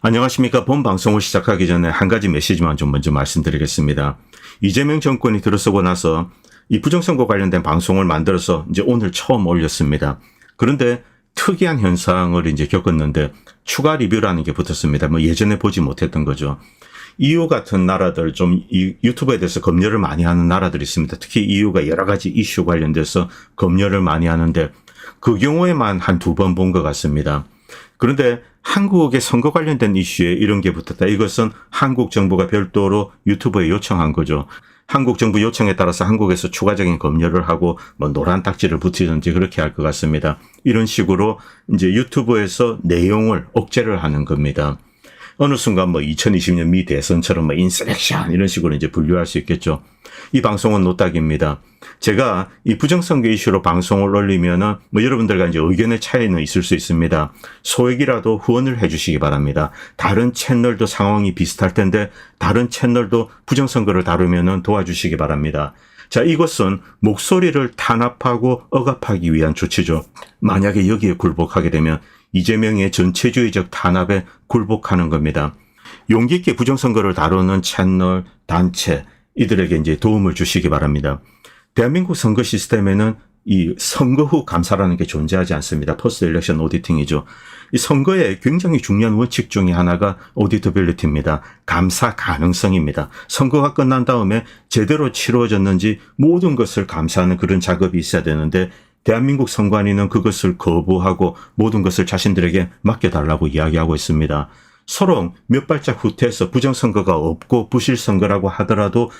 안녕하십니까. 본 방송을 시작하기 전에 한 가지 메시지만 좀 먼저 말씀드리겠습니다. 이재명 정권이 들어서고 나서 이 부정선거 관련된 방송을 만들어서 이제 오늘 처음 올렸습니다. 그런데 특이한 현상을 이제 겪었는데 추가 리뷰라는 게 붙었습니다. 뭐 예전에 보지 못했던 거죠. EU 같은 나라들 좀 이 유튜브에 대해서 검열을 많이 하는 나라들이 있습니다. 특히 EU가 여러 가지 이슈 관련돼서 검열을 많이 하는데 그 경우에만 한 두 번 본 것 같습니다. 그런데 한국의 선거 관련된 이슈에 이런 게 붙었다. 이것은 한국 정부가 별도로 유튜브에 요청한 거죠. 한국 정부 요청에 따라서 한국에서 추가적인 검열을 하고 뭐 노란 딱지를 붙이든지 그렇게 할 것 같습니다. 이런 식으로 이제 유튜브에서 내용을 억제를 하는 겁니다. 어느 순간 뭐 2020년 미 대선처럼 뭐 인서렉션 이런 식으로 이제 분류할 수 있겠죠. 이 방송은 노딱입니다. 제가 이 부정선거 이슈로 방송을 올리면은 뭐 여러분들과 이제 의견의 차이는 있을 수 있습니다. 소액이라도 후원을 해주시기 바랍니다. 다른 채널도 상황이 비슷할 텐데 다른 채널도 부정선거를 다루면은 도와주시기 바랍니다. 자, 이것은 목소리를 탄압하고 억압하기 위한 조치죠. 만약에 여기에 굴복하게 되면 이재명의 전체주의적 탄압에 굴복하는 겁니다. 용기 있게 부정선거를 다루는 채널, 단체, 이들에게 이제 도움을 주시기 바랍니다. 대한민국 선거 시스템에는 이 선거 후 감사라는 게 존재하지 않습니다. 포스트 일렉션 오디팅이죠. 이 선거의 굉장히 중요한 원칙 중에 하나가 오디터빌리티입니다. 감사 가능성입니다. 선거가 끝난 다음에 제대로 치루어졌는지 모든 것을 감사하는 그런 작업이 있어야 되는데 대한민국 선관위는 그것을 거부하고 모든 것을 자신들에게 맡겨달라고 이야기하고 있습니다. 서로 몇 발짝 후퇴해서 부정선거가 없고 부실선거라고 하더라도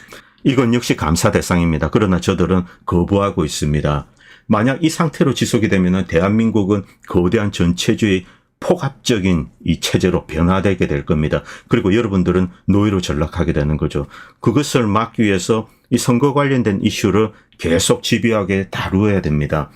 이건 역시 감사 대상입니다. 그러나 저들은 거부하고 있습니다. 만약 이 상태로 지속이 되면 대한민국은 거대한 전체주의 폭압적인 이 체제로 변화되게 될 겁니다. 그리고 여러분들은 노예로 전락하게 되는 거죠. 그것을 막기 위해서 이 선거 관련된 이슈를 계속 집요하게 다루어야 됩니다.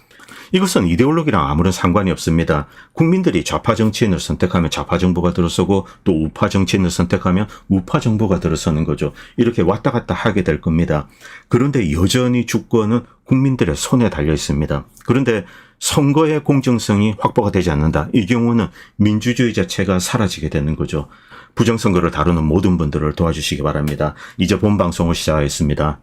이것은 이데올로기랑 아무런 상관이 없습니다. 국민들이 좌파 정치인을 선택하면 좌파 정부가 들어서고 또 우파 정치인을 선택하면 우파 정부가 들어서는 거죠. 이렇게 왔다 갔다 하게 될 겁니다. 그런데 여전히 주권은 국민들의 손에 달려 있습니다. 그런데 선거의 공정성이 확보가 되지 않는다. 이 경우는 민주주의 자체가 사라지게 되는 거죠. 부정선거를 다루는 모든 분들을 도와주시기 바랍니다. 이제 본 방송을 시작하겠습니다.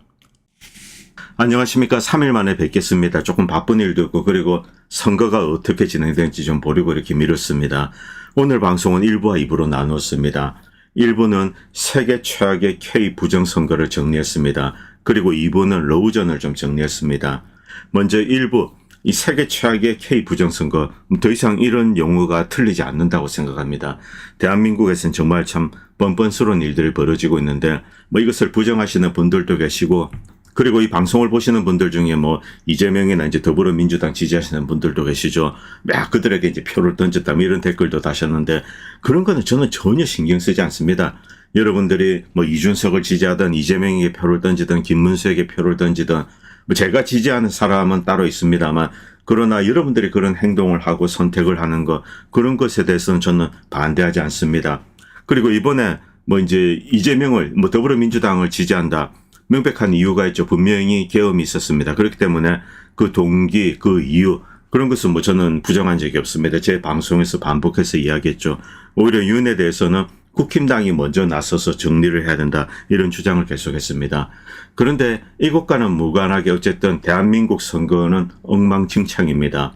안녕하십니까. 3일 만에 뵙겠습니다. 조금 바쁜 일도 있고 그리고 선거가 어떻게 진행될지 좀 보려고 이렇게 미뤘습니다. 오늘 방송은 1부와 2부로 나눴습니다. 1부는 세계 최악의 K 부정선거를 정리했습니다. 그리고 2부는 러우전을 좀 정리했습니다. 먼저 1부, 이 세계 최악의 K 부정선거, 더 이상 이런 용어가 틀리지 않는다고 생각합니다. 대한민국에서는 정말 참 뻔뻔스러운 일들이 벌어지고 있는데 뭐 이것을 부정하시는 분들도 계시고 그리고 이 방송을 보시는 분들 중에 뭐 이재명이나 이제 더불어민주당 지지하시는 분들도 계시죠. 막 그들에게 이제 표를 던졌다 뭐 이런 댓글도 다셨는데 그런 거는 저는 전혀 신경 쓰지 않습니다. 여러분들이 뭐 이준석을 지지하든 이재명에게 표를 던지든 김문수에게 표를 던지든 뭐 제가 지지하는 사람은 따로 있습니다만 그러나 여러분들이 그런 행동을 하고 선택을 하는 것 그런 것에 대해서는 저는 반대하지 않습니다. 그리고 이번에 뭐 이제 이재명을 뭐 더불어민주당을 지지한다. 명백한 이유가 있죠. 분명히 계엄이 있었습니다. 그렇기 때문에 그 동기, 그 이유 그런 것은 뭐 저는 부정한 적이 없습니다. 제 방송에서 반복해서 이야기했죠. 오히려 이윤에 대해서는 국힘당이 먼저 나서서 정리를 해야 된다. 이런 주장을 계속했습니다. 그런데 이것과는 무관하게 어쨌든 대한민국 선거는 엉망진창입니다.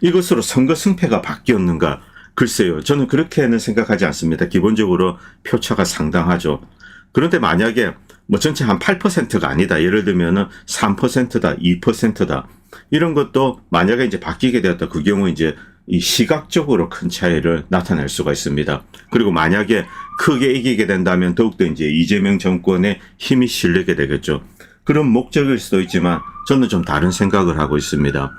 이것으로 선거 승패가 바뀌었는가? 글쎄요. 저는 그렇게는 생각하지 않습니다. 기본적으로 표차가 상당하죠. 그런데 만약에 뭐 전체 한 8%가 아니다. 예를 들면은 3%다, 2%다. 이런 것도 만약에 이제 바뀌게 되었다. 그 경우 이제 이 시각적으로 큰 차이를 나타낼 수가 있습니다. 그리고 만약에 크게 이기게 된다면 더욱더 이제 이재명 정권의 힘이 실리게 되겠죠. 그런 목적일 수도 있지만 저는 좀 다른 생각을 하고 있습니다.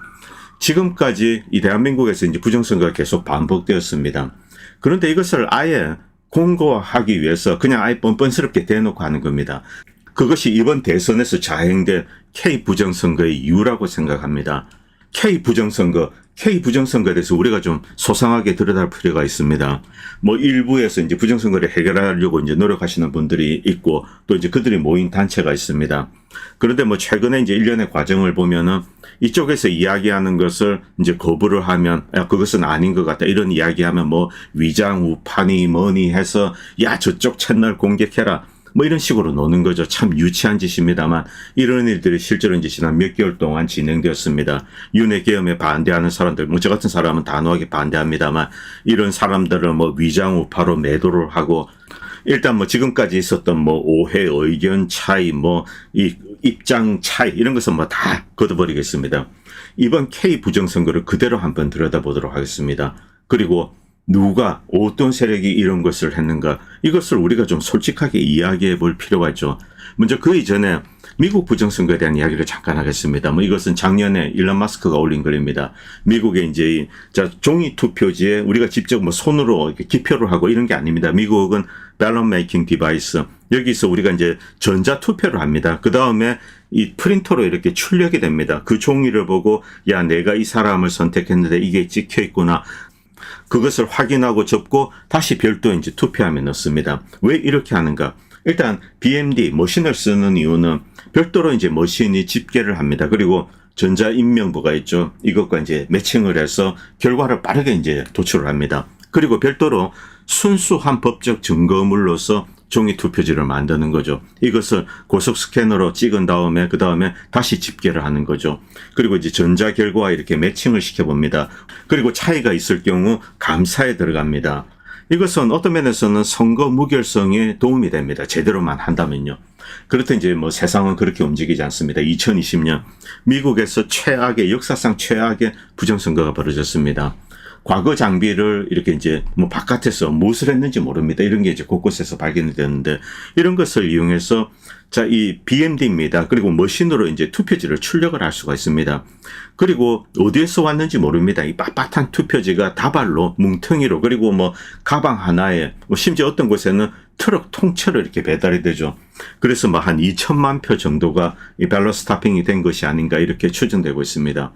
지금까지 이 대한민국에서 이제 부정선거가 계속 반복되었습니다. 그런데 이것을 아예 공고하기 위해서 그냥 아예 뻔뻔스럽게 대놓고 하는 겁니다. 그것이 이번 대선에서 자행된 K 부정선거의 이유라고 생각합니다. K 부정선거, K 부정선거에 대해서 우리가 좀 소상하게 들여다볼 필요가 있습니다. 뭐 일부에서 이제 부정선거를 해결하려고 이제 노력하시는 분들이 있고 또 이제 그들이 모인 단체가 있습니다. 그런데 뭐 최근에 이제 일련의 과정을 보면은 이쪽에서 이야기하는 것을 이제 거부를 하면 야, 그것은 아닌 것 같다 이런 이야기하면 뭐 위장 우파니 뭐니 해서 야 저쪽 채널 공격해라 뭐 이런 식으로 노는 거죠. 참 유치한 짓입니다만 이런 일들이 실제로 이제 지난 몇 개월 동안 진행되었습니다. 윤회 계엄에 반대하는 사람들, 뭐 저 같은 사람은 단호하게 반대합니다만 이런 사람들을 뭐 위장 우파로 매도를 하고 일단 뭐 지금까지 있었던 뭐 오해, 의견 차이, 뭐 이 입장 차이 이런 것은 뭐 다 걷어버리겠습니다. 이번 K 부정선거를 그대로 한번 들여다보도록 하겠습니다. 그리고 누가 어떤 세력이 이런 것을 했는가 이것을 우리가 좀 솔직하게 이야기해 볼 필요가 있죠. 먼저 그 이전에 미국 부정선거에 대한 이야기를 잠깐 하겠습니다. 뭐 이것은 작년에 일론 마스크가 올린 글입니다. 미국에 이제 종이 투표지에 우리가 직접 뭐 손으로 이렇게 기표를 하고 이런 게 아닙니다. 미국은 ballot making device 여기서 우리가 이제 전자 투표를 합니다. 그 다음에 이 프린터로 이렇게 출력이 됩니다. 그 종이를 보고 야 내가 이 사람을 선택했는데 이게 찍혀 있구나. 그것을 확인하고 접고 다시 별도 이제 투표함에 넣습니다. 왜 이렇게 하는가? 일단 BMD 머신을 쓰는 이유는 별도로 이제 머신이 집계를 합니다. 그리고 전자인명부가 있죠. 이것과 이제 매칭을 해서 결과를 빠르게 이제 도출을 합니다. 그리고 별도로 순수한 법적 증거물로서 종이 투표지를 만드는 거죠. 이것을 고속 스캐너로 찍은 다음에 그 다음에 다시 집계를 하는 거죠. 그리고 이제 전자 결과와 이렇게 매칭을 시켜봅니다. 그리고 차이가 있을 경우 감사에 들어갑니다. 이것은 어떤 면에서는 선거 무결성에 도움이 됩니다. 제대로만 한다면요. 그렇다 이제 뭐 세상은 그렇게 움직이지 않습니다. 2020년 미국에서 역사상 최악의 부정선거가 벌어졌습니다. 과거 장비를 이렇게 이제 뭐 바깥에서 무엇을 했는지 모릅니다. 이런 게 이제 곳곳에서 발견이 되는데 이런 것을 이용해서 이 BMD입니다. 그리고 머신으로 이제 투표지를 출력을 할 수가 있습니다. 그리고 어디에서 왔는지 모릅니다. 이 빳빳한 투표지가 다발로 뭉텅이로 그리고 뭐 가방 하나에 뭐 심지어 어떤 곳에는 트럭 통째로 이렇게 배달이 되죠. 그래서 뭐 한 2천만 표 정도가 이 밸럿 스타핑이 된 것이 아닌가 이렇게 추정되고 있습니다.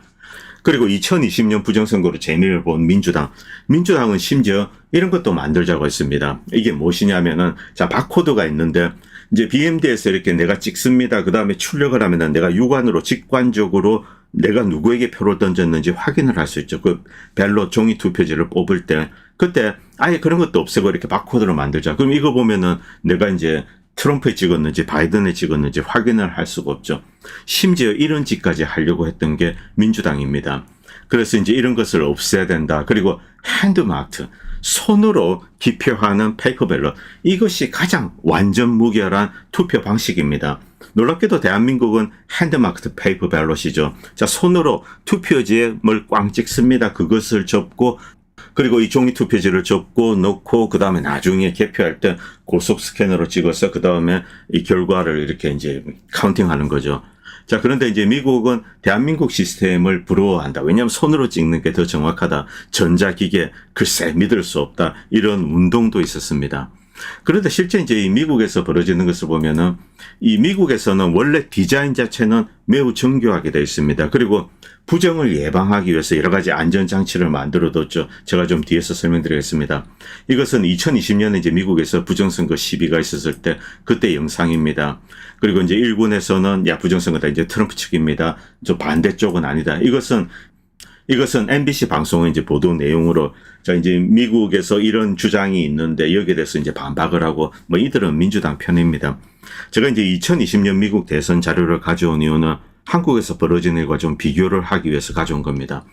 그리고 2020년 부정선거로 재미를 본 민주당은 심지어 이런 것도 만들자고 했습니다. 이게 무엇이냐면은 바코드가 있는데 이제 BMD에서 이렇게 내가 찍습니다. 그 다음에 출력을 하면은 내가 육안으로 직관적으로 내가 누구에게 표를 던졌는지 확인을 할 수 있죠. 그 벨로 종이 투표지를 뽑을 때 그때 아예 그런 것도 없애고 이렇게 바코드로 만들자. 그럼 이거 보면은 내가 이제 트럼프에 찍었는지 바이든에 찍었는지 확인을 할 수가 없죠. 심지어 이런 짓까지 하려고 했던 게 민주당입니다. 그래서 이제 이런 것을 없애야 된다. 그리고 핸드마크, 손으로 기표하는 페이퍼 밸럿, 이것이 가장 완전 무결한 투표 방식입니다. 놀랍게도 대한민국은 핸드마크드 페이퍼 밸럿이죠. 손으로 투표지에 뭘 꽝 찍습니다. 그것을 접고 그리고 이 종이 투표지를 접고 넣고 그 다음에 나중에 개표할 때 고속 스캐너로 찍어서 그 다음에 이 결과를 이렇게 이제 카운팅하는 거죠. 그런데 이제 미국은 대한민국 시스템을 부러워한다. 왜냐하면 손으로 찍는 게 더 정확하다. 전자기계 글쎄 믿을 수 없다. 이런 운동도 있었습니다. 그런데 실제 이제 이 미국에서 벌어지는 것을 보면은 이 미국에서는 원래 디자인 자체는 매우 정교하게 되어 있습니다. 그리고 부정을 예방하기 위해서 여러 가지 안전장치를 만들어뒀죠. 제가 좀 뒤에서 설명드리겠습니다. 이것은 2020년에 이제 미국에서 부정선거 시비가 있었을 때 그때 영상입니다. 그리고 이제 일본에서는 야 부정선거다 이제 트럼프 측입니다. 저 반대쪽은 아니다. 이것은 MBC 방송의 이제 보도 내용으로 이제 미국에서 이런 주장이 있는데 여기에 대해서 이제 반박을 하고 뭐 이들은 민주당 편입니다. 제가 이제 2020년 미국 대선 자료를 가져온 이유는 한국에서 벌어진 일과 좀 비교를 하기 위해서 가져온 겁니다.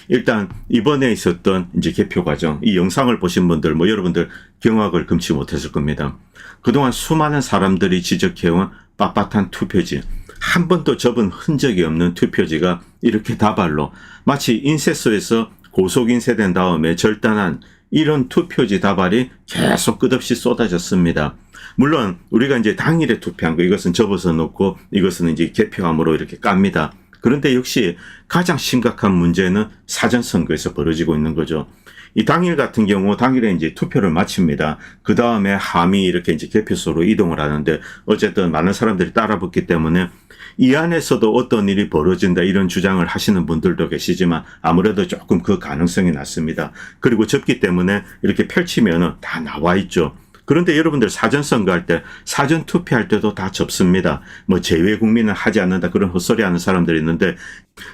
일단 이번에 있었던 이제 개표 과정, 이 영상을 보신 분들 뭐 여러분들 경악을 금치 못했을 겁니다. 그동안 수많은 사람들이 지적해온 빳빳한 투표지, 한 번도 접은 흔적이 없는 투표지가 이렇게 다발로 마치 인쇄소에서 고속 인쇄된 다음에 절단한 이런 투표지 다발이 계속 끝없이 쏟아졌습니다. 물론 우리가 이제 당일에 투표한 거 이것은 접어서 놓고 이것은 이제 개표함으로 이렇게 깝니다. 그런데 역시 가장 심각한 문제는 사전선거에서 벌어지고 있는 거죠. 이 당일 같은 경우 당일에 이제 투표를 마칩니다. 그 다음에 함이 이렇게 이제 개표소로 이동을 하는데 어쨌든 많은 사람들이 따라붙기 때문에 이 안에서도 어떤 일이 벌어진다 이런 주장을 하시는 분들도 계시지만 아무래도 조금 그 가능성이 낮습니다. 그리고 접기 때문에 이렇게 펼치면은 다 나와 있죠. 그런데 여러분들 사전선거할 때, 사전투표할 때도 다 접습니다. 뭐 제외 국민은 하지 않는다 그런 헛소리 하는 사람들이 있는데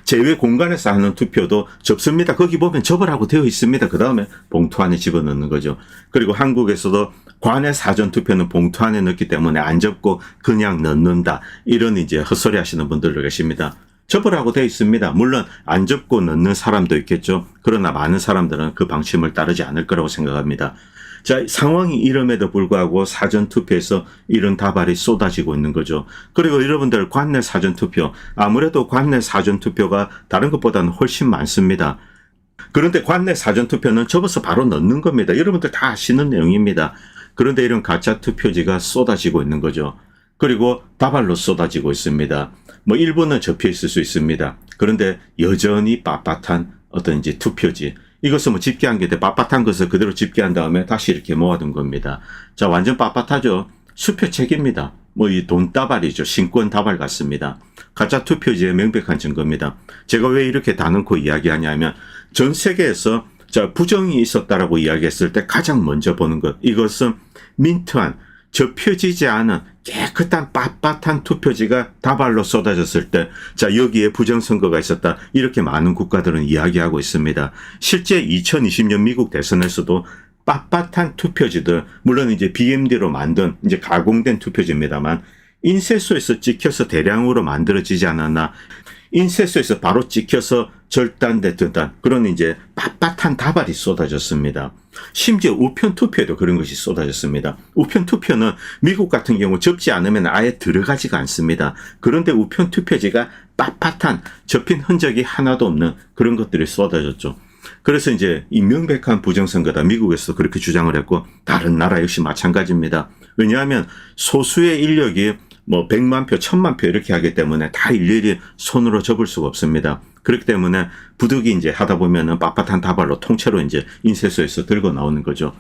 제외 공간에서 하는 투표도 접습니다. 거기 보면 접으라고 되어 있습니다. 그 다음에 봉투 안에 집어넣는 거죠. 그리고 한국에서도 관내 사전투표는 봉투 안에 넣기 때문에 안 접고 그냥 넣는다. 이런 이제 헛소리 하시는 분들도 계십니다. 접으라고 되어 있습니다. 물론 안 접고 넣는 사람도 있겠죠. 그러나 많은 사람들은 그 방침을 따르지 않을 거라고 생각합니다. 자, 상황이 이름에도 불구하고 사전투표에서 이런 다발이 쏟아지고 있는 거죠. 그리고 여러분들 관내 사전투표, 아무래도 관내 사전투표가 다른 것보다는 훨씬 많습니다. 그런데 관내 사전투표는 접어서 바로 넣는 겁니다. 여러분들 다 아시는 내용입니다. 그런데 이런 가짜 투표지가 쏟아지고 있는 거죠. 그리고 다발로 쏟아지고 있습니다. 뭐 일부는 접혀 있을 수 있습니다. 그런데 여전히 빳빳한 어떤 이제 투표지. 이것은 뭐 집계한 게 빳빳한 것을 그대로 집계한 다음에 다시 이렇게 모아둔 겁니다. 자, 완전 빳빳하죠. 수표책입니다. 뭐 이 돈다발이죠. 신권 다발 같습니다. 가짜 투표지의 명백한 증거입니다. 제가 왜 이렇게 다놓고 이야기하냐면 전 세계에서 자, 부정이 있었다라고 이야기했을 때 가장 먼저 보는 것. 이것은 민트한 접혀지지 않은 깨끗한 빳빳한 투표지가 다발로 쏟아졌을 때, 자, 여기에 부정선거가 있었다. 이렇게 많은 국가들은 이야기하고 있습니다. 실제 2020년 미국 대선에서도 빳빳한 투표지들, 물론 이제 BMD로 만든 이제 가공된 투표지입니다만, 인쇄소에서 찍혀서 대량으로 만들어지지 않았나, 인쇄소에서 바로 찍혀서 절단됐던 그런 이제 빳빳한 다발이 쏟아졌습니다. 심지어 우편 투표에도 그런 것이 쏟아졌습니다. 우편 투표는 미국 같은 경우 접지 않으면 아예 들어가지가 않습니다. 그런데 우편 투표지가 빳빳한 접힌 흔적이 하나도 없는 그런 것들이 쏟아졌죠. 그래서 이제 이 명백한 부정선거다. 미국에서 그렇게 주장을 했고 다른 나라 역시 마찬가지입니다. 왜냐하면 소수의 인력이 뭐 100만 표, 1000만 표 이렇게 하기 때문에 다 일일이 손으로 접을 수가 없습니다. 그렇기 때문에 부득이 이제 하다 보면은 빳빳한 다발로 통째로 이제 인쇄소에서 들고 나오는 거죠.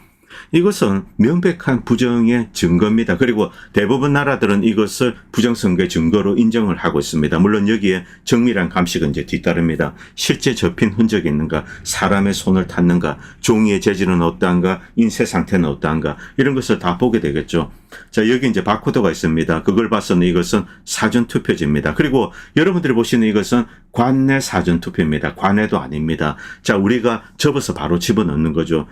이것은 명백한 부정의 증거입니다. 그리고 대부분 나라들은 이것을 부정선거의 증거로 인정을 하고 있습니다. 물론 여기에 정밀한 감식은 이제 뒤따릅니다. 실제 접힌 흔적이 있는가, 사람의 손을 탔는가, 종이의 재질은 어떠한가, 인쇄 상태는 어떠한가, 이런 것을 다 보게 되겠죠. 자, 여기 이제 바코드가 있습니다. 그걸 봐서는 이것은 사전투표지입니다. 그리고 여러분들이 보시는 이것은 관내 사전투표입니다. 관내도 아닙니다. 자, 우리가 접어서 바로 집어넣는 거죠.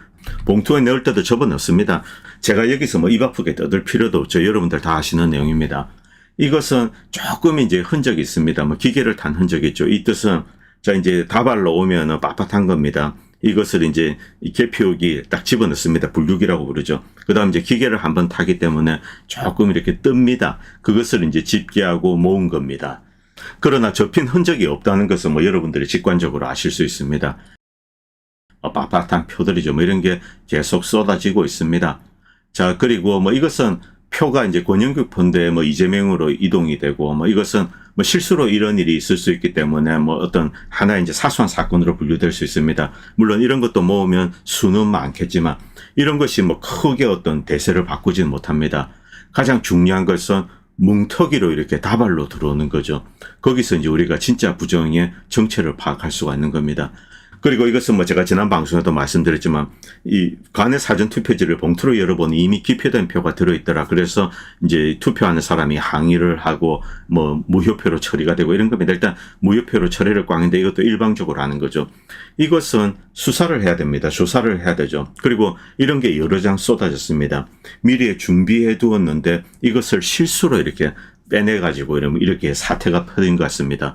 봉투에 넣을 때도 접어넣습니다. 제가 여기서 뭐 입 아프게 떠들 필요도 없죠. 여러분들 다 아시는 내용입니다. 이것은 조금 이제 흔적이 있습니다. 뭐 기계를 탄 흔적이 있죠. 이 뜻은 자, 이제 다발로 오면은 빳빳한 겁니다. 이것을 이제 이 계표기 딱 집어넣습니다. 분류기라고 부르죠. 그 다음 이제 기계를 한번 타기 때문에 조금 이렇게 뜹니다. 그것을 이제 집계하고 모은 겁니다. 그러나 접힌 흔적이 없다는 것은 뭐 여러분들이 직관적으로 아실 수 있습니다. 빳빳한 표들이죠. 뭐 이런 게 계속 쏟아지고 있습니다. 자, 그리고 뭐 이것은 표가 이제 권영규 펀드에 뭐 이재명으로 이동이 되고 뭐 이것은 뭐 실수로 이런 일이 있을 수 있기 때문에 뭐 어떤 하나의 이제 사소한 사건으로 분류될 수 있습니다. 물론 이런 것도 모으면 수는 많겠지만 이런 것이 뭐 크게 어떤 대세를 바꾸지는 못합니다. 가장 중요한 것은 뭉터기로 이렇게 다발로 들어오는 거죠. 거기서 이제 우리가 진짜 부정의 정체를 파악할 수가 있는 겁니다. 그리고 이것은 뭐 제가 지난 방송에도 말씀드렸지만 이 관내 사전 투표지를 봉투로 열어보니 이미 기표된 표가 들어있더라. 그래서 이제 투표하는 사람이 항의를 하고 뭐 무효표로 처리가 되고 이런 겁니다. 일단 무효표로 처리를 꽝인데 이것도 일방적으로 하는 거죠. 이것은 수사를 해야 됩니다. 조사를 해야 되죠. 그리고 이런 게 여러 장 쏟아졌습니다. 미리 준비해 두었는데 이것을 실수로 이렇게 빼내가지고 이렇게 사태가 퍼진 것 같습니다.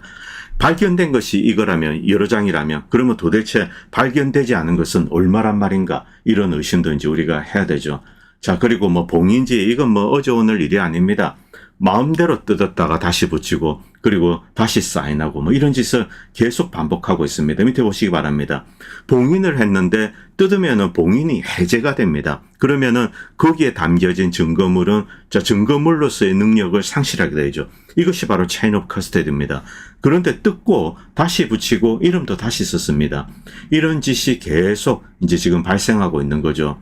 발견된 것이 이거라면 여러 장이라면 그러면 도대체 발견되지 않은 것은 얼마란 말인가 이런 의심도 이제 우리가 해야 되죠. 자, 그리고 뭐 봉인지 이건 뭐 어제 오늘 일이 아닙니다. 마음대로 뜯었다가 다시 붙이고 그리고 다시 사인하고 뭐 이런 짓을 계속 반복하고 있습니다. 밑에 보시기 바랍니다. 봉인을 했는데 뜯으면은 봉인이 해제가 됩니다. 그러면은 거기에 담겨진 증거물은 증거물로서의 능력을 상실하게 되죠. 이것이 바로 체인 오브 커스터디입니다. 그런데 뜯고 다시 붙이고 이름도 다시 썼습니다. 이런 짓이 계속 이제 지금 발생하고 있는 거죠.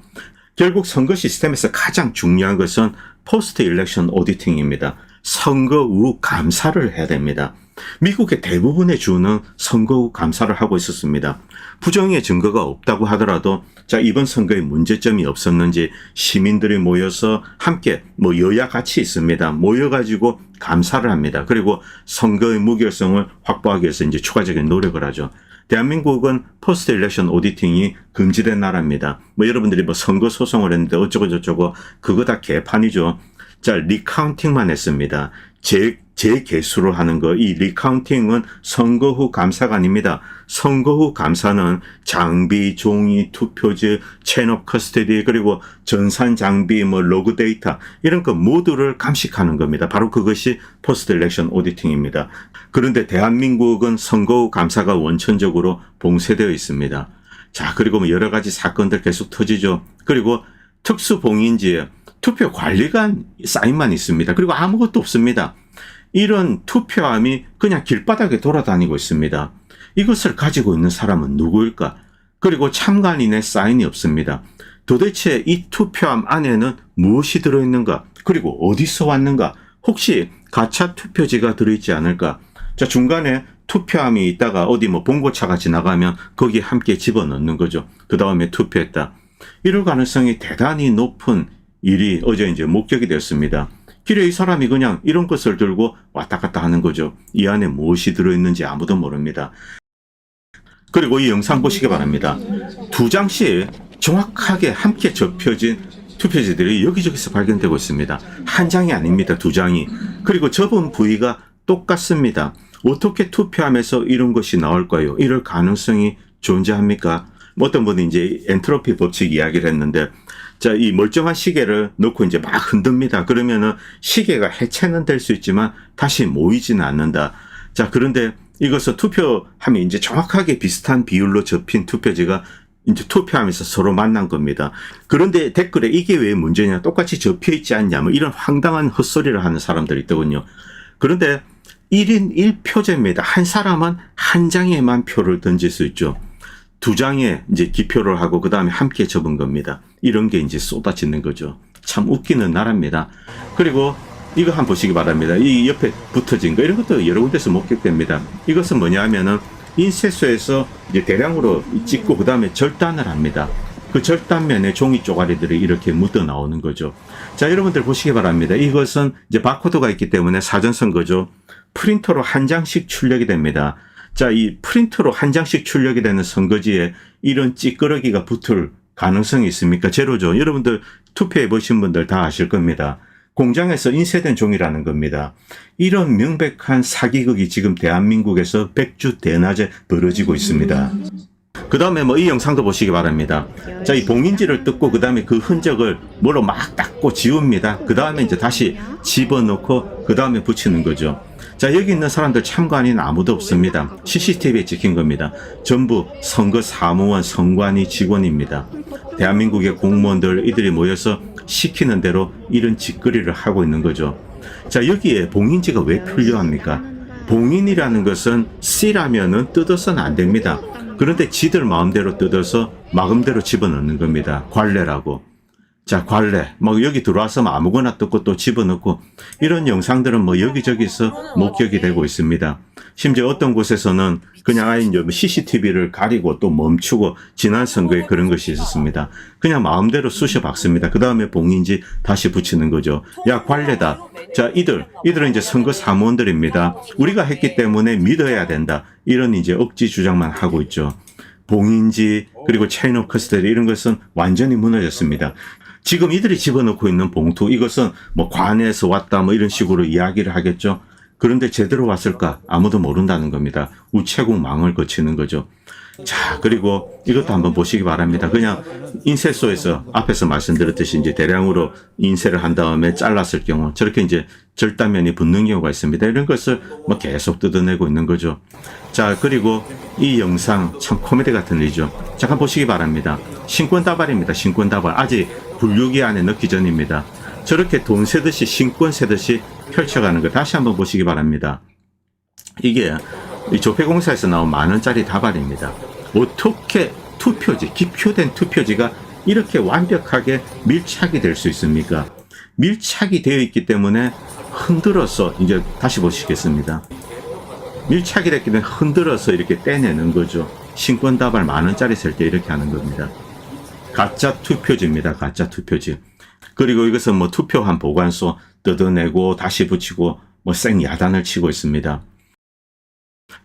결국 선거 시스템에서 가장 중요한 것은 포스트 일렉션 오디팅입니다. 선거 후 감사를 해야 됩니다. 미국의 대부분의 주는 선거 후 감사를 하고 있었습니다. 부정의 증거가 없다고 하더라도 이번 선거에 문제점이 없었는지 시민들이 모여서 함께 여야 같이 있습니다. 모여가지고 감사를 합니다. 그리고 선거의 무결성을 확보하기 위해서 이제 추가적인 노력을 하죠. 대한민국은 포스트 일렉션 오디팅이 금지된 나라입니다. 여러분들이 선거 소송을 했는데 어쩌고 저쩌고 그거 다 개판이죠. 리카운팅만 했습니다. 재개수를 하는 거, 이 리카운팅은 선거 후 감사가 아닙니다. 선거 후 감사는 장비, 종이, 투표지, 체인 오브 커스터디, 그리고 전산 장비, 로그 데이터 이런 거 모두를 감식하는 겁니다. 바로 그것이 포스트 일렉션 오디팅입니다. 그런데 대한민국은 선거 후 감사가 원천적으로 봉쇄되어 있습니다. 자, 그리고 여러 가지 사건들 계속 터지죠. 그리고 특수봉인지에 투표 관리관 사인만 있습니다. 그리고 아무것도 없습니다. 이런 투표함이 그냥 길바닥에 돌아다니고 있습니다. 이것을 가지고 있는 사람은 누구일까? 그리고 참관인의 사인이 없습니다. 도대체 이 투표함 안에는 무엇이 들어있는가? 그리고 어디서 왔는가? 혹시 가짜 투표지가 들어있지 않을까? 중간에 투표함이 있다가 어디 봉고차가 지나가면 거기에 함께 집어넣는 거죠. 그 다음에 투표했다. 이럴 가능성이 대단히 높은 일이 어제 이제 목격이 되었습니다. 길에 이 사람이 그냥 이런 것을 들고 왔다 갔다 하는 거죠. 이 안에 무엇이 들어있는지 아무도 모릅니다. 그리고 이 영상 보시기 바랍니다. 2장씩 정확하게 함께 접혀진 투표지들이 여기저기서 발견되고 있습니다. 한 장이 아닙니다. 2장이. 그리고 접은 부위가 똑같습니다. 어떻게 투표함에서 이런 것이 나올까요? 이럴 가능성이 존재합니까? 어떤 분이 이제 엔트로피 법칙 이야기를 했는데, 이 멀쩡한 시계를 놓고 이제 막 흔듭니다. 그러면은 시계가 해체는 될 수 있지만 다시 모이지는 않는다. 그런데 이것을 투표함이 이제 정확하게 비슷한 비율로 접힌 투표지가 이제 투표하면서 서로 만난 겁니다. 그런데 댓글에 이게 왜 문제냐, 똑같이 접혀 있지 않냐, 이런 황당한 헛소리를 하는 사람들이 있더군요. 그런데 1인 1표제입니다. 한 사람은 한 장에만 표를 던질 수 있죠. 2장에 이제 기표를 하고 그 다음에 함께 접은 겁니다. 이런 게 이제 쏟아지는 거죠. 참 웃기는 나라입니다. 그리고 이거 한번 보시기 바랍니다. 이 옆에 붙어진 거, 이런 것도 여러 군데서 목격됩니다. 이것은 뭐냐 하면은 인쇄소에서 이제 대량으로 찍고 그 다음에 절단을 합니다. 그 절단면에 종이 쪼가리들이 이렇게 묻어 나오는 거죠. 여러분들 보시기 바랍니다. 이것은 이제 바코드가 있기 때문에 사전선거죠. 프린터로 한 장씩 출력이 됩니다. 이 프린터로 한 장씩 출력이 되는 선거지에 이런 찌끄러기가 붙을 가능성이 있습니까? 제로죠. 여러분들 투표해 보신 분들 다 아실 겁니다. 공장에서 인쇄된 종이라는 겁니다. 이런 명백한 사기극이 지금 대한민국에서 백주대낮에 벌어지고 있습니다. 그 다음에 이 영상도 보시기 바랍니다. 이 봉인지를 뜯고 그 다음에 그 흔적을 뭐로 막 닦고 지웁니다. 그 다음에 이제 다시 집어넣고 그 다음에 붙이는 거죠. 여기 있는 사람들 참관인 아무도 없습니다. CCTV에 찍힌 겁니다. 전부 선거 사무원, 선관위 직원입니다. 대한민국의 공무원들 이들이 모여서 시키는 대로 이런 짓거리를 하고 있는 거죠. 여기에 봉인지가 왜 필요합니까? 봉인이라는 것은 C라면은 뜯어서는 안 됩니다. 그런데 지들 마음대로 뜯어서 마음대로 집어넣는 겁니다. 관례라고. 관례. 여기 들어와서 아무거나 뜯고 또 집어넣고 이런 영상들은 여기저기서 목격이 되고 있습니다. 심지어 어떤 곳에서는 그냥 아예 이제 CCTV를 가리고 또 멈추고 지난 선거에 그런 것이 있었습니다. 그냥 마음대로 쑤셔 박습니다. 그 다음에 봉인지 다시 붙이는 거죠. 야, 관례다. 이들은 이제 선거 사무원들입니다. 우리가 했기 때문에 믿어야 된다. 이런 이제 억지 주장만 하고 있죠. 봉인지 그리고 체인 오브 커스터디 이런 것은 완전히 무너졌습니다. 지금 이들이 집어넣고 있는 봉투, 이것은 관에서 왔다 이런 식으로 이야기를 하겠죠. 그런데 제대로 왔을까? 아무도 모른다는 겁니다. 우체국 망을 거치는 거죠. 자, 그리고 이것도 한번 보시기 바랍니다. 그냥 인쇄소에서 앞에서 말씀드렸듯이 이제 대량으로 인쇄를 한 다음에 잘랐을 경우 저렇게 이제 절단면이 붙는 경우가 있습니다. 이런 것을 뭐 계속 뜯어내고 있는 거죠. 자, 그리고 이 영상 참 코미디 같은 일이죠. 잠깐 보시기 바랍니다. 신권 다발입니다. 신권 다발. 아직 분류기 안에 넣기 전입니다. 저렇게 돈 세듯이 신권 세듯이 펼쳐가는 거 다시 한번 보시기 바랍니다. 이게 이 조폐공사에서 나온 10,000원짜리 다발입니다. 어떻게 투표지, 기표된 투표지가 이렇게 완벽하게 밀착이 될 수 있습니까? 밀착이 되어 있기 때문에 흔들어서, 이제 다시 보시겠습니다. 밀착이 됐기 때문에 흔들어서 이렇게 떼내는 거죠. 신권 다발 10,000원짜리 셀 때 이렇게 하는 겁니다. 가짜 투표지입니다. 가짜 투표지. 그리고 이것은 뭐 투표한 보관소 뜯어내고 다시 붙이고 뭐 생야단을 치고 있습니다.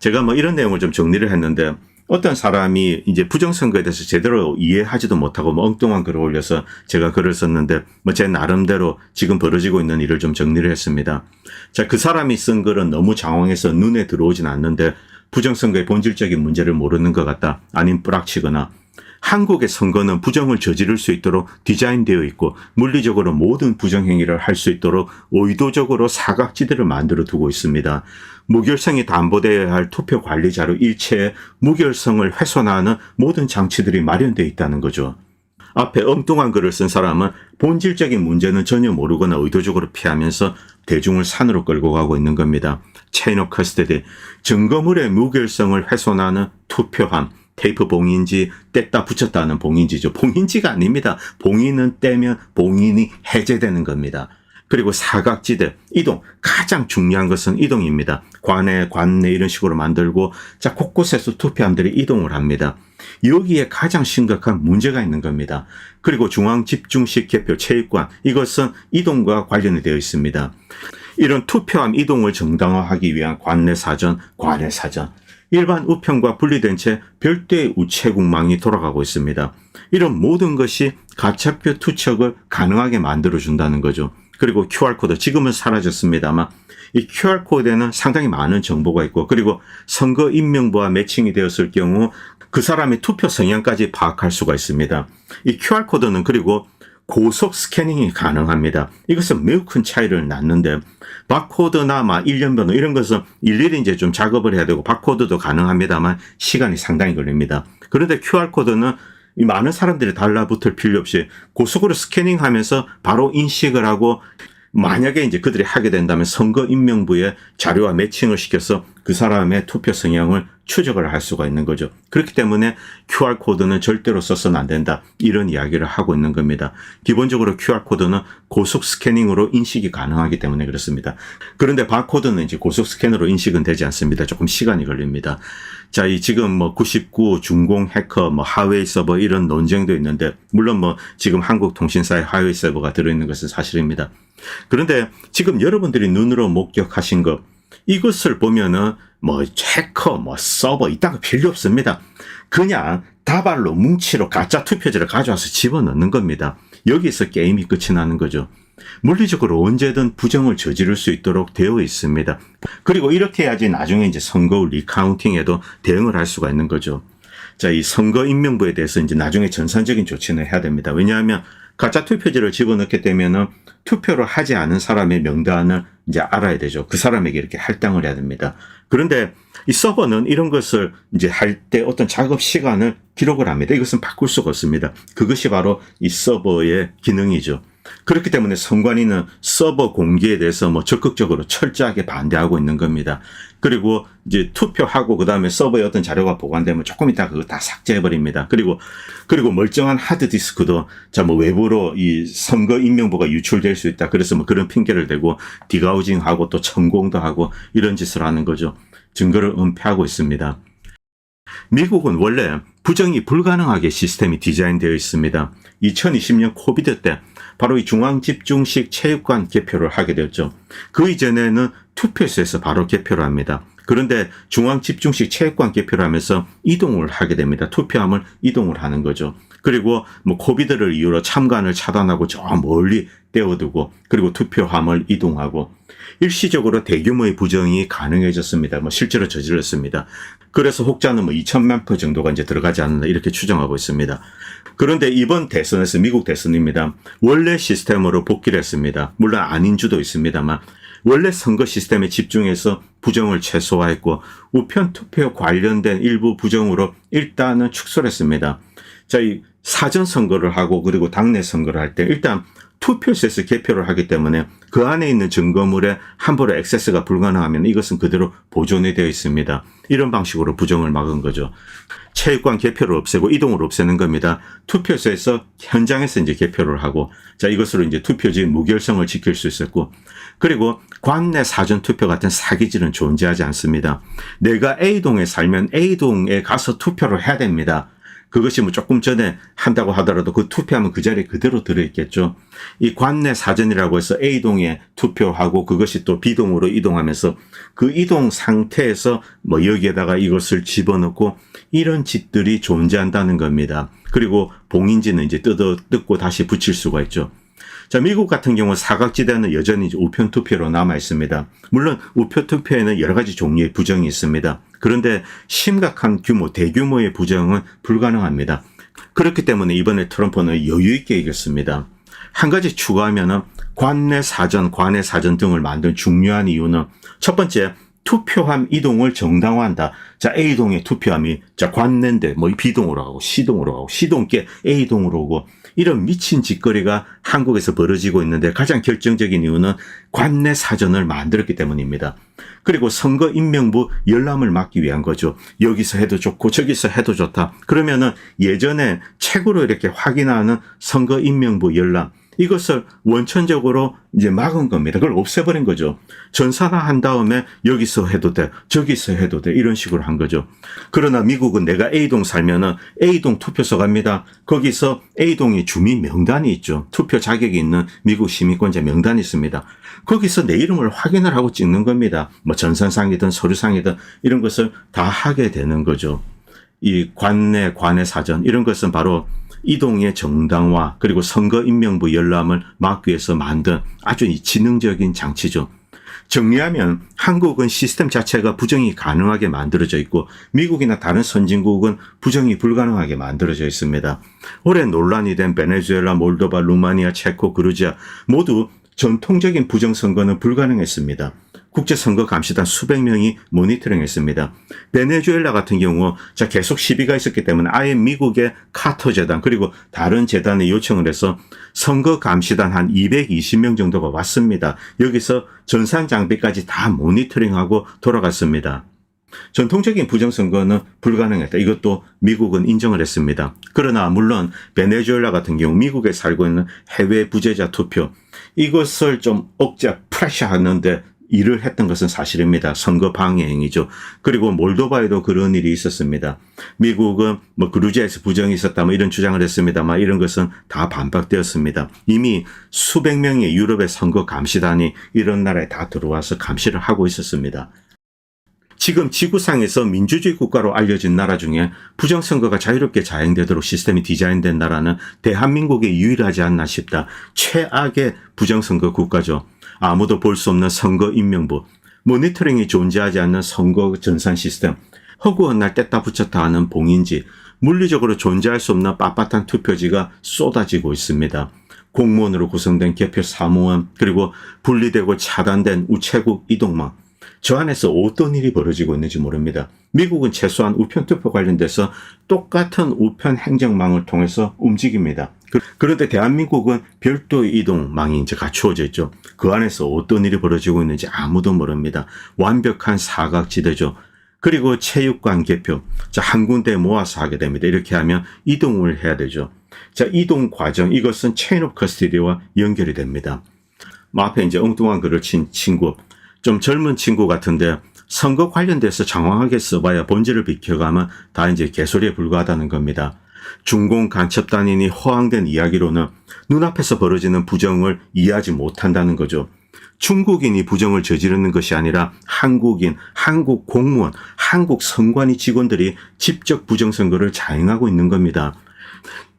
제가 뭐 이런 내용을 좀 정리를 했는데 어떤 사람이 이제 부정선거에 대해서 제대로 이해하지도 못하고 뭐 엉뚱한 글을 올려서 제가 글을 썼는데 뭐 제 나름대로 지금 벌어지고 있는 일을 좀 정리를 했습니다. 자, 그 사람이 쓴 글은 너무 장황해서 눈에 들어오진 않는데 부정선거의 본질적인 문제를 모르는 것 같다. 아님 뿌락치거나 한국의 선거는 부정을 저지를 수 있도록 디자인되어 있고 물리적으로 모든 부정행위를 할 수 있도록 의도적으로 사각지대를 만들어 두고 있습니다. 무결성이 담보되어야 할 투표 관리 자료 일체에 무결성을 훼손하는 모든 장치들이 마련되어 있다는 거죠. 앞에 엉뚱한 글을 쓴 사람은 본질적인 문제는 전혀 모르거나 의도적으로 피하면서 대중을 산으로 끌고 가고 있는 겁니다. 체인 오브 커스터디, 증거물의 무결성을 훼손하는 투표함, 테이프 봉인지 뗐다 붙였다 하는 봉인지죠. 봉인지가 아닙니다. 봉인은 떼면 봉인이 해제되는 겁니다. 그리고 사각지대, 이동. 가장 중요한 것은 이동입니다. 관내 이런 식으로 만들고 자 곳곳에서 투표함들이 이동을 합니다. 여기에 가장 심각한 문제가 있는 겁니다. 그리고 중앙집중식 개표 체육관, 이것은 이동과 관련이 되어 있습니다. 이런 투표함 이동을 정당화하기 위한 관내 사전, 관외 사전. 일반 우편과 분리된 채 별도의 우체국망이 돌아가고 있습니다. 이런 모든 것이 가짜표 투척을 가능하게 만들어준다는 거죠. 그리고 QR코드, 지금은 사라졌습니다만 이 QR코드에는 상당히 많은 정보가 있고 그리고 선거 인명부와 매칭이 되었을 경우 그 사람의 투표 성향까지 파악할 수가 있습니다. 이 QR코드는 그리고 고속 스캐닝이 가능합니다. 이것은 매우 큰 차이를 낳는데 바코드나 막 일련번호 이런 것은 일일이 이제 좀 작업을 해야 되고 바코드도 가능합니다만 시간이 상당히 걸립니다. 그런데 QR코드는 이 많은 사람들이 달라붙을 필요 없이 고속으로 스캐닝하면서 바로 인식을 하고 만약에 이제 그들이 하게 된다면 선거인명부에 자료와 매칭을 시켜서 그 사람의 투표 성향을 추적을 할 수가 있는 거죠. 그렇기 때문에 QR코드는 절대로 써서는 안 된다. 이런 이야기를 하고 있는 겁니다. 기본적으로 QR코드는 고속 스캐닝으로 인식이 가능하기 때문에 그렇습니다. 그런데 바코드는 이제 고속 스캐너로 인식은 되지 않습니다. 조금 시간이 걸립니다. 자, 이 지금 뭐 99 중공 해커, 뭐 하웨이 서버 이런 논쟁도 있는데 물론 뭐 지금 한국통신사의 하웨이 서버가 들어있는 것은 사실입니다. 그런데 지금 여러분들이 눈으로 목격하신 것, 이것을 보면은 뭐 해커, 뭐 서버 이딴 거 필요 없습니다. 그냥 다발로 뭉치로 가짜 투표지를 가져와서 집어넣는 겁니다. 여기서 게임이 끝이 나는 거죠. 물리적으로 언제든 부정을 저지를 수 있도록 되어 있습니다. 그리고 이렇게 해야지 나중에 이제 선거 리카운팅에도 대응을 할 수가 있는 거죠. 자, 이 선거 인명부에 대해서 이제 나중에 전산적인 조치는 해야 됩니다. 왜냐하면 가짜 투표지를 집어넣게 되면은 투표를 하지 않은 사람의 명단을 이제 알아야 되죠. 그 사람에게 이렇게 할당을 해야 됩니다. 그런데 이 서버는 이런 것을 이제 할 때 어떤 작업 시간을 기록을 합니다. 이것은 바꿀 수가 없습니다. 그것이 바로 이 서버의 기능이죠. 그렇기 때문에 선관위는 서버 공개에 대해서 뭐 적극적으로 철저하게 반대하고 있는 겁니다. 그리고 이제 투표하고 그다음에 서버에 어떤 자료가 보관되면 조금 있다가 그거 다 삭제해버립니다. 그리고 멀쩡한 하드디스크도 자 뭐 외부로 이 선거 인명부가 유출될 수 있다. 그래서 뭐 그런 핑계를 대고 디가우징하고 또 천공도 하고 이런 짓을 하는 거죠. 증거를 은폐하고 있습니다. 미국은 원래 부정이 불가능하게 시스템이 디자인되어 있습니다. 2020년 코비드 때 바로 이 중앙집중식 체육관 개표를 하게 되었죠. 그 이전에는 투표소에서 바로 개표를 합니다. 그런데 중앙집중식 체육관 개표를 하면서 이동을 하게 됩니다. 투표함을 이동을 하는 거죠. 그리고 뭐 코비드를 이유로 참관을 차단하고 저 멀리 떼어두고 그리고 투표함을 이동하고 일시적으로 대규모의 부정이 가능해졌습니다. 뭐 실제로 저질렀습니다. 그래서 혹자는 뭐 2천만 표 정도가 이제 들어가지 않는다 이렇게 추정하고 있습니다. 그런데 이번 대선에서 미국 대선입니다. 원래 시스템으로 복귀를 했습니다. 물론 아닌 주도 있습니다만 원래 선거 시스템에 집중해서 부정을 최소화했고 우편 투표 관련된 일부 부정으로 일단은 축소를 했습니다. 자, 이 사전 선거를 하고 그리고 당내 선거를 할 때 일단 투표소에서 개표를 하기 때문에 그 안에 있는 증거물에 함부로 액세스가 불가능하면 이것은 그대로 보존이 되어 있습니다. 이런 방식으로 부정을 막은 거죠. 체육관 개표를 없애고 이동을 없애는 겁니다. 투표소에서 현장에서 이제 개표를 하고 자, 이것으로 이제 투표지의 무결성을 지킬 수 있었고 그리고 관내 사전 투표 같은 사기질은 존재하지 않습니다. 내가 A동에 살면 A동에 가서 투표를 해야 됩니다. 그것이 뭐 조금 전에 한다고 하더라도 그 투표하면 그 자리에 그대로 들어있겠죠. 이 관내 사전이라고 해서 A동에 투표하고 그것이 또 B동으로 이동하면서 그 이동 상태에서 뭐 여기에다가 이것을 집어넣고 이런 짓들이 존재한다는 겁니다. 그리고 봉인지는 이제 뜯고 다시 붙일 수가 있죠. 자, 미국 같은 경우 사각지대는 여전히 우편 투표로 남아 있습니다. 물론 우편 투표에는 여러 가지 종류의 부정이 있습니다. 그런데 심각한 규모, 대규모의 부정은 불가능합니다. 그렇기 때문에 이번에 트럼프는 여유 있게 이겼습니다. 한 가지 추가하면은 관내 사전, 관외 사전 등을 만든 중요한 이유는 첫 번째, 투표함 이동을 정당화한다. 자, A동의 투표함이 자 관내인데 뭐 B동으로 가고 C동으로 가고 C동께 A동으로 오고 이런 미친 짓거리가 한국에서 벌어지고 있는데 가장 결정적인 이유는 관내 사전을 만들었기 때문입니다. 그리고 선거 임명부 열람을 막기 위한 거죠. 여기서 해도 좋고 저기서 해도 좋다. 그러면은 예전에 책으로 이렇게 확인하는 선거 임명부 열람 이것을 원천적으로 이제 막은 겁니다. 그걸 없애버린 거죠. 전산화한 다음에 여기서 해도 돼, 저기서 해도 돼 이런 식으로 한 거죠. 그러나 미국은 내가 A동 살면은 A동 투표소 갑니다. 거기서 A동의 주민 명단이 있죠. 투표 자격이 있는 미국 시민권자 명단이 있습니다. 거기서 내 이름을 확인을 하고 찍는 겁니다. 뭐 전산상이든 서류상이든 이런 것을 다 하게 되는 거죠. 이 관내 사전 이런 것은 바로 이동의 정당화 그리고 선거 임명부 열람을 막기 위해서 만든 아주 지능적인 장치죠. 정리하면 한국은 시스템 자체가 부정이 가능하게 만들어져 있고 미국이나 다른 선진국은 부정이 불가능하게 만들어져 있습니다. 올해 논란이 된 베네수엘라, 몰도바, 루마니아, 체코, 그루지아 모두 전통적인 부정선거는 불가능했습니다. 국제선거감시단 수백 명이 모니터링했습니다. 베네수엘라 같은 경우 계속 시비가 있었기 때문에 아예 미국의 카터 재단 그리고 다른 재단에 요청을 해서 선거감시단 한 220명 정도가 왔습니다. 여기서 전산 장비까지 다 모니터링하고 돌아갔습니다. 전통적인 부정선거는 불가능했다. 이것도 미국은 인정을 했습니다. 그러나 물론 베네수엘라 같은 경우 미국에 살고 있는 해외 부재자 투표 이것을 좀 억제 프레셔하는데 일을 했던 것은 사실입니다. 선거 방해 행위죠. 그리고 몰도바에도 그런 일이 있었습니다. 미국은 뭐 그루지아에서 부정이 있었다 뭐 이런 주장을 했습니다만 이런 것은 다 반박되었습니다. 이미 수백 명의 유럽의 선거 감시단이 이런 나라에 다 들어와서 감시를 하고 있었습니다. 지금 지구상에서 민주주의 국가로 알려진 나라 중에 부정선거가 자유롭게 자행되도록 시스템이 디자인된 나라는 대한민국이 유일하지 않나 싶다. 최악의 부정선거 국가죠. 아무도 볼 수 없는 선거 임명부, 모니터링이 존재하지 않는 선거 전산 시스템, 허구한 날 뗐다 붙였다 하는 봉인지, 물리적으로 존재할 수 없는 빳빳한 투표지가 쏟아지고 있습니다. 공무원으로 구성된 개표 사무원, 그리고 분리되고 차단된 우체국 이동망, 저 안에서 어떤 일이 벌어지고 있는지 모릅니다. 미국은 최소한 우편투표 관련돼서 똑같은 우편 행정망을 통해서 움직입니다. 그런데 대한민국은 별도의 이동망이 이제 갖추어져 있죠. 그 안에서 어떤 일이 벌어지고 있는지 아무도 모릅니다. 완벽한 사각지대죠. 그리고 체육관 개표. 자, 한 군데 모아서 하게 됩니다. 이렇게 하면 이동을 해야 되죠. 자, 이동 과정. 이것은 체인 오브 커스터디와 연결이 됩니다. 앞에 이제 엉뚱한 글을 친 친구. 좀 젊은 친구 같은데 선거 관련돼서 장황하게 써봐야 본질을 비켜가면 다 이제 개소리에 불과하다는 겁니다. 중공 간첩단인이 허황된 이야기로는 눈앞에서 벌어지는 부정을 이해하지 못한다는 거죠. 중국인이 부정을 저지르는 것이 아니라 한국인, 한국 공무원, 한국 선관위 직원들이 직접 부정선거를 자행하고 있는 겁니다.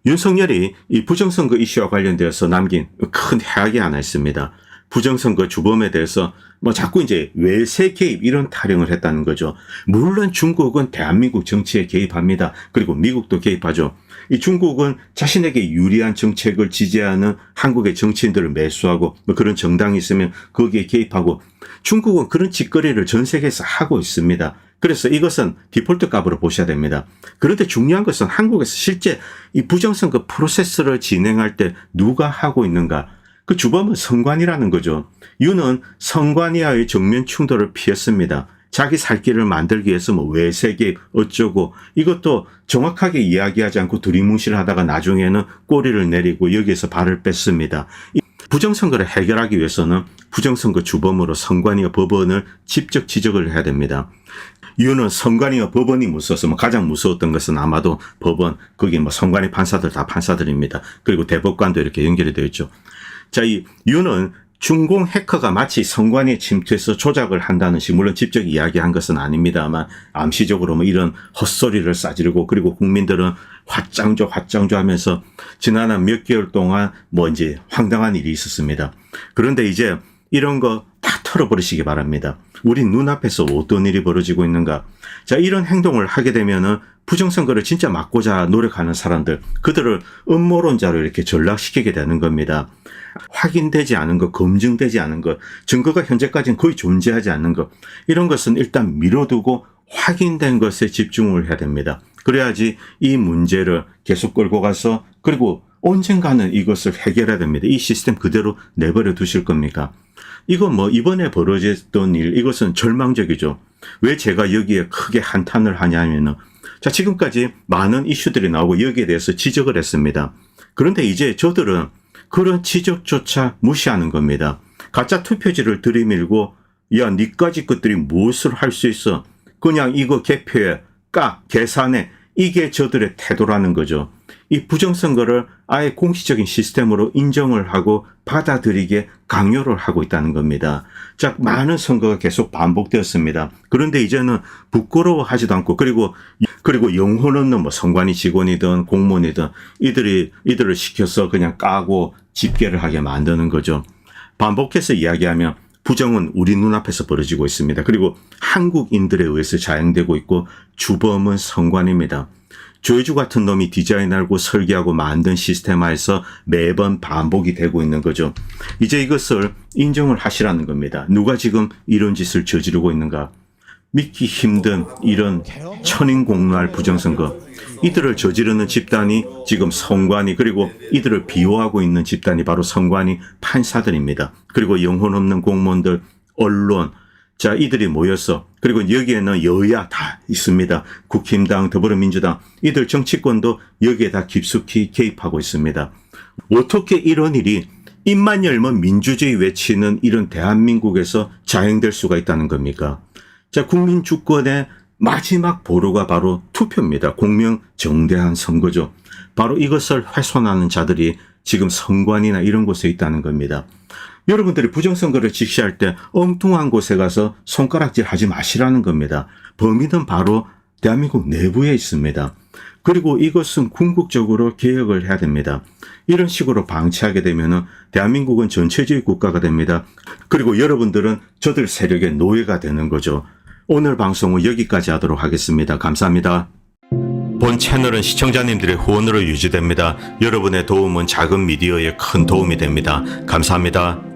윤석열이 이 부정선거 이슈와 관련되어서 남긴 큰 해악이 하나 있습니다. 부정선거 주범에 대해서 뭐 자꾸 이제 외세 개입 이런 타령을 했다는 거죠. 물론 중국은 대한민국 정치에 개입합니다. 그리고 미국도 개입하죠. 이 중국은 자신에게 유리한 정책을 지지하는 한국의 정치인들을 매수하고 뭐 그런 정당이 있으면 거기에 개입하고, 중국은 그런 짓거리를 전 세계에서 하고 있습니다. 그래서 이것은 디폴트 값으로 보셔야 됩니다. 그런데 중요한 것은 한국에서 실제 이 부정선거 프로세스를 진행할 때 누가 하고 있는가? 그 주범은 선관위라는 거죠. 윤은 선관위와의 정면 충돌을 피했습니다. 자기 살 길을 만들기 위해서 뭐 외세 개입 어쩌고 이것도 정확하게 이야기하지 않고 두리뭉실을 하다가 나중에는 꼬리를 내리고 여기에서 발을 뺐습니다. 이 부정선거를 해결하기 위해서는 부정선거 주범으로 선관위와 법원을 직접 지적을 해야 됩니다. 이유는 선관위와 법원이 무서워서 뭐 가장 무서웠던 것은 아마도 법원, 거기 뭐 선관위 판사들 다 판사들입니다. 그리고 대법관도 이렇게 연결이 되어 있죠. 자, 이 이유는 중공 해커가 마치 선관위에 침투해서 조작을 한다는 식, 물론 직접 이야기한 것은 아닙니다만 암시적으로 뭐 이런 헛소리를 싸지르고, 그리고 국민들은 화짱조 하면서 지난 몇 개월 동안 뭐 이제 황당한 일이 있었습니다. 그런데 이제 이런 거 다 털어버리시기 바랍니다. 우리 눈앞에서 어떤 일이 벌어지고 있는가. 자, 이런 행동을 하게 되면은 부정선거를 진짜 막고자 노력하는 사람들, 그들을 음모론자로 이렇게 전락시키게 되는 겁니다. 확인되지 않은 것, 검증되지 않은 것, 증거가 현재까지는 거의 존재하지 않는 것, 이런 것은 일단 미뤄두고 확인된 것에 집중을 해야 됩니다. 그래야지 이 문제를 계속 끌고 가서, 그리고 언젠가는 이것을 해결해야 됩니다. 이 시스템 그대로 내버려 두실 겁니까? 이거 뭐 이번에 벌어졌던 일, 이것은 절망적이죠. 왜 제가 여기에 크게 한탄을 하냐면은, 자, 지금까지 많은 이슈들이 나오고 여기에 대해서 지적을 했습니다. 그런데 이제 저들은 그런 지적조차 무시하는 겁니다. 가짜 투표지를 들이밀고, 야, 니까지 것들이 무엇을 할 수 있어? 그냥 이거 개표해, 계산해. 이게 저들의 태도라는 거죠. 이 부정선거를 아예 공식적인 시스템으로 인정을 하고 받아들이게 강요를 하고 있다는 겁니다. 자, 많은 선거가 계속 반복되었습니다. 그런데 이제는 부끄러워하지도 않고, 그리고 영혼 없는 뭐 선관위 직원이든 공무원이든 이들을 시켜서 그냥 까고 집계를 하게 만드는 거죠. 반복해서 이야기하면 부정은 우리 눈앞에서 벌어지고 있습니다. 그리고 한국인들에 의해서 자행되고 있고, 주범은 선관위입니다. 조회주 같은 놈이 디자인하고 설계하고 만든 시스템화에서 매번 반복이 되고 있는 거죠. 이제 이것을 인정을 하시라는 겁니다. 누가 지금 이런 짓을 저지르고 있는가? 믿기 힘든 이런 천인공노할 부정선거, 이들을 저지르는 집단이 지금 선관위, 그리고 이들을 비호하고 있는 집단이 바로 선관위 판사들입니다. 그리고 영혼 없는 공무원들, 언론, 자, 이들이 모여서, 그리고 여기에는 여야 다 있습니다. 국힘당, 더불어민주당, 이들 정치권도 여기에 다 깊숙이 개입하고 있습니다. 어떻게 이런 일이 입만 열면 민주주의 외치는 이런 대한민국에서 자행될 수가 있다는 겁니까? 자, 국민 주권의 마지막 보루가 바로 투표입니다. 공명정대한 선거죠. 바로 이것을 훼손하는 자들이 지금 선관위나 이런 곳에 있다는 겁니다. 여러분들이 부정선거를実施할 때 엉뚱한 곳에 가서 손가락질 하지 마시라는 겁니다. 범인은 바로 대한민국 내부에 있습니다. 그리고 이것은 궁극적으로 개혁을 해야 됩니다. 이런 식으로 방치하게 되면은 대한민국은 전체주의 국가가 됩니다. 그리고 여러분들은 저들 세력의 노예가 되는 거죠. 오늘 방송은 여기까지 하도록 하겠습니다. 감사합니다. 본 채널은 시청자님들의 후원으로 유지됩니다. 여러분의 도움은 작은 미디어에 큰 도움이 됩니다. 감사합니다.